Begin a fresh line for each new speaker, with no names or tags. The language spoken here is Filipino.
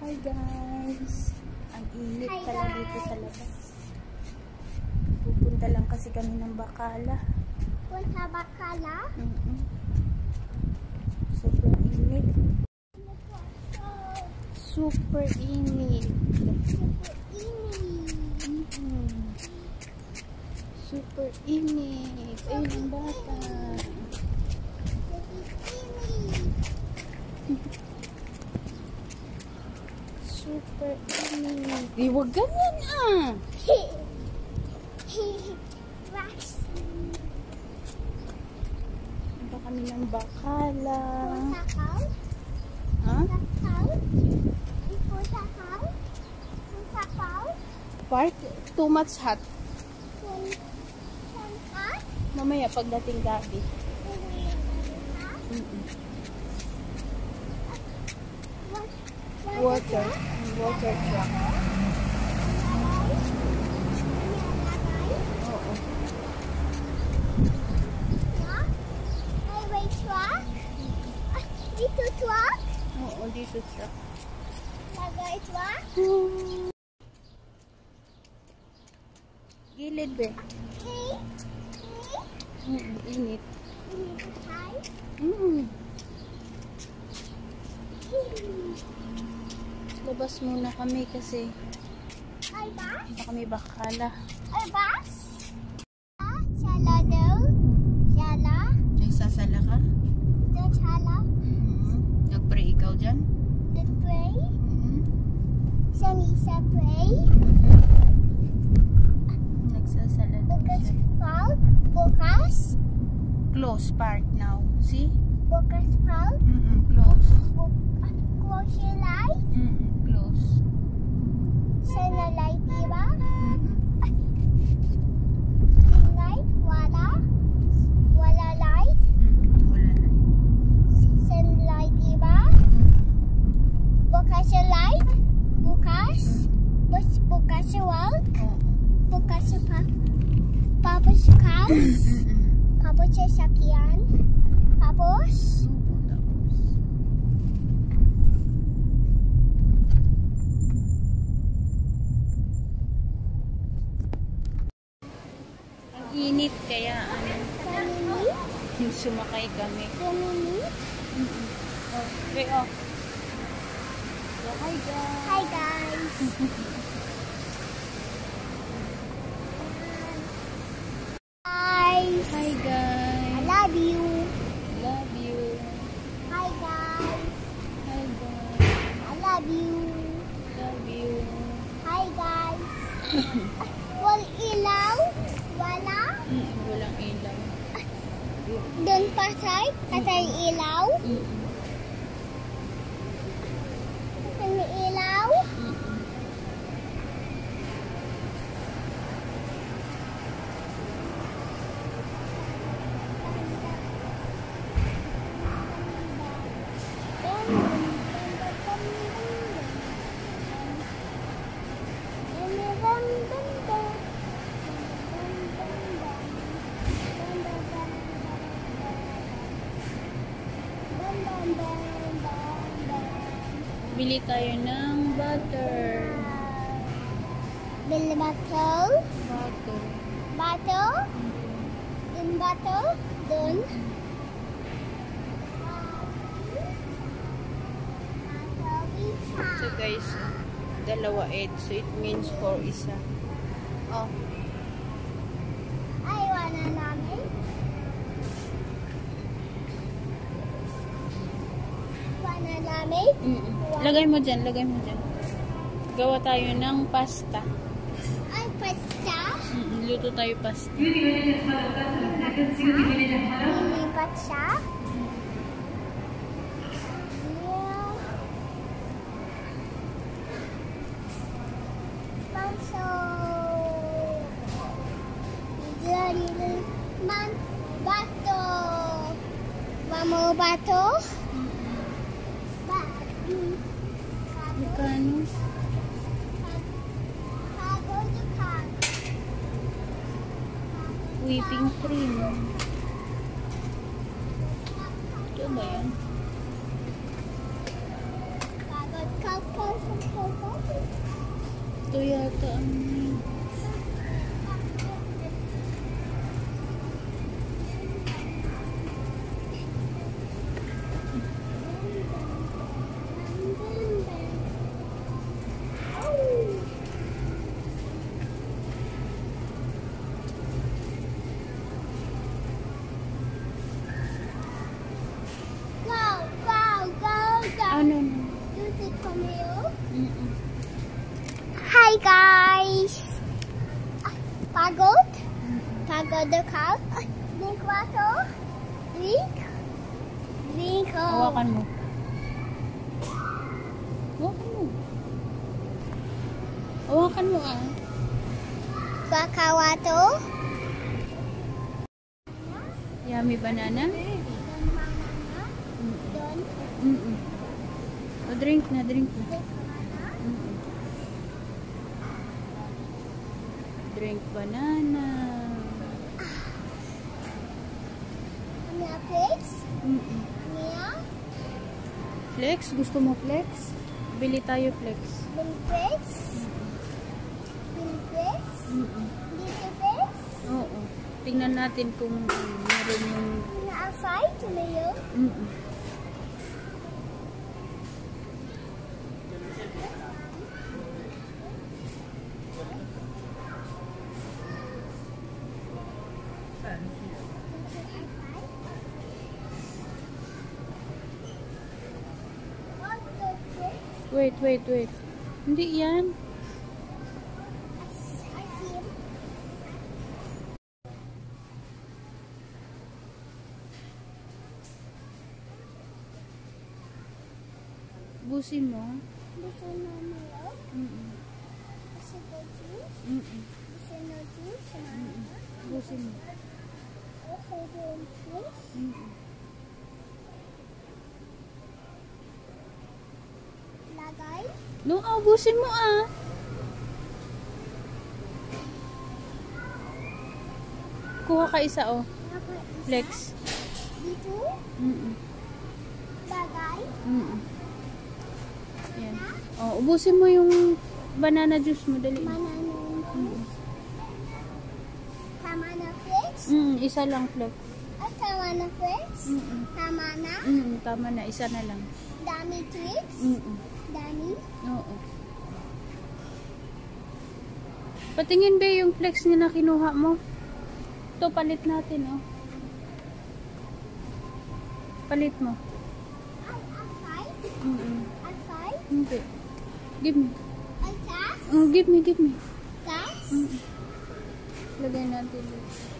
Hi guys! Ang init pala dito sa labas. Pupunta lang kasi kami ng Bacala.
Punta Bacala?
Super init. Super init. Super init. Ayun ang bata. Super init. Di, wag ganyan ah. Punta kami ng Bacala. Ha? Park? Too much hot. Mamaya pagdating gabi. Water truck. Oo.
Highway truck? Dito truck?
Oo, dito truck.
Lagay truck?
Gilid be. Init. Labas muna kami kasi hindi kami Bacala.
Ay, bus? Sala daw? Sala?
Nagsasala ka?
Don't sala?
Nag-pray ikaw dyan?
Don't pray? Some isa pray?
Nagsasala daw
Bukas
siya.
park? Bukas?
Close park now. See?
Bukas park?
Close.
Close your light?
Close.
Sana light, diba? Light? Wala? Wala light?
Wala na.
Sunlight, diba? Bukas yung light? Bukas? Bukas yung work? Bukas yung Tapos house? Tapos yung sakyan? Tapos?
Ang init kaya
Kanini?
yung sumakay kami.
Kanini?
Okay, oh. So, hi guys.
Hi guys! Guys!
Hi guys.
I love you!
Love you.
Hi guys!
Hi guys.
I love you!
Love you.
Hi guys! Walang ilaw? Wala?
Walang ilaw.
Doon patay? Patay ilaw? Patay ilaw?
Bili tayo ng butter.
Bill bato?
Butter.
Bato? Doon bato? Doon?
So guys, dalawa egg. So it means 4 isa. Oh.
Ay, wala namin. Wala namin.
Lagay mo dyan, lagay mo dyan. Gawa tayo ng pasta.
Ay, pasta.
Luto tayo pasta.
Lilipat siya. Yeah. Panso. Man, bato. Vamos, bato.
Magkano? Whipping cream. Ito ba yan?
Pagod ka po.
Ito yata ang... Ano na?
Hi guys! Pagod? Pagod the cow? Drink water? Drink? Drink.
Hawakan mo. Hawakan mo. Hawakan mo ah.
Baka water?
Yummy banana?
Don.
O, drink na, drink na. Drink banana.
Mia place? Mia?
Flex? Gusto mo flex? Bili tayo flex.
Bill place? Bill place? Dito place?
Oo. Tingnan natin kung meron yung...
Outside? Tumayo?
Wait. Hindi yan.
I see him.
Busin mo.
Gusto na Milo? Gusto ko juice? Gusto na juice?
Busin mo.
Okay, then juice? Lagay?
No, busin mo ah. Kuha ka isa oh.
Lagay isa?
Flex.
Dito? Lagay?
Yan. Oh, ubusin mo yung banana juice mo. Dali.
Banana juice? Tama na flex?
Isa lang flex.
Ay, tama na flex? Tama na?
Tama na. Isa na lang.
Dami tricks? Dami?
Oo. Patingin ba yung flex na kinuha mo? Ito, palit natin, oh. Palit mo.
Outside?
Mm-mm.
Outside?
Hindi. Give me.
Gas?
Give me.
Gas?
Lagay natin dito.